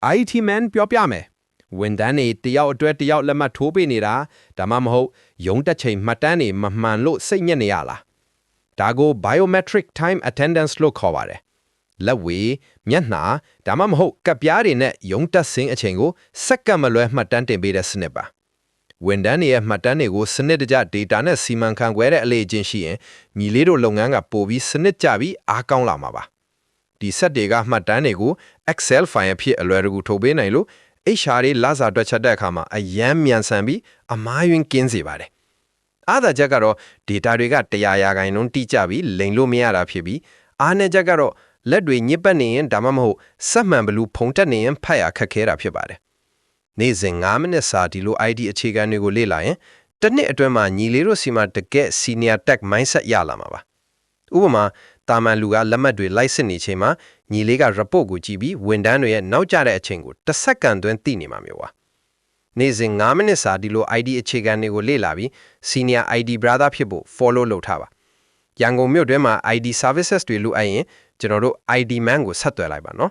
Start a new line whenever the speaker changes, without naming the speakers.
IT man ပြောပြမယ်ဝန်ထမ်းတွေတယောက်အတွက်တယောက်လက်မှတ်ထိုးပေးနေတာဒါမှမဟုတ်ရုံးတက်ချိန်မှတ်တမ်းတွေမမှန်လို့စိတ်ညစ်နေရလားဒါကို biometric time attendance လို့ခေါ်ပါတယ်လက်ဝေးမျက်နှာဒါမှမဟုတ်ကပ်ပြားတွေနဲ့ရုံးတက်စင်းအချိန်ကိုစက္ကန့်မလွဲမှတ်တမ်းတင်ပေးတဲ့စနစ်ပါဝန်ထမ်းတွေရဲ့မှတ်တမ်းတွေကိုစနစ်တကျ data နဲ့စီမံခန့်ခွဲတဲ့အလေ့အကျင့်ရှိရင်ညီလေးတို့လုပ်ငန်းကပိုပြီးစနစ်ကျပြီးအားကောင်းလာမှာပါဒီဆက်တွေကမှတ်တမ်းတွေကို Excel file အဖြစ်အလွယ်တကူထုတ်ပေးနိုင်လို့ HR တွေလာစာတွက်ချက်တဲ့အခါမှာအယမ်းမြန်ဆန်ပြီးအမားယွင်းကင်းစေပါတယ်အားသာချက်ကတော့ data တွေက100%တိကျပြီးလိမ်လို့မရတာဖြစ်ပြီးအားနည်းချက်ကတော့လက်တွေညစ်ပတ်နေရင်ဒါမှမဟုတ်စက်မှန်ဘလူးဖုံတက်နေရင်ဖတ်ရခက်ခဲတာဖြစ်ပါတယ်နေ့စဉ်9မိနစ်စာဒီလို ID အခြေခံတွေကိုလေ့လာရင်တစ်နှစ်အတွင်းမှာညီလေးတို့စီမှာတကယ့် senior tech mindset ရလာမှာပါဥပမာတာမန်လူကလက်မှတ်တွေလိုက်စစ်နေချိန်မှာညီလေးက report ကိုကြည့်ပြီးဝန်ထမ်းတွေရဲ့နောက်ကျတဲ့အချိန်ကိုတစ်စက္ကန့်တွင်းသိနေမှာမျိုးပါနေ့စဉ်9မိနစ်စာဒီလို ID အခြေခံတွေကိုလေ့လာပြီး senior ID brother ဖြစ်ဖို့ follow လုပ်ထားပါရန်ကုန်မြို့တွင်းမှာ ID services တွေလိုအပ်ရင်ကျွန်တော်တို့ ID man ကိုဆက်သွယ်လိုက်ပါနော်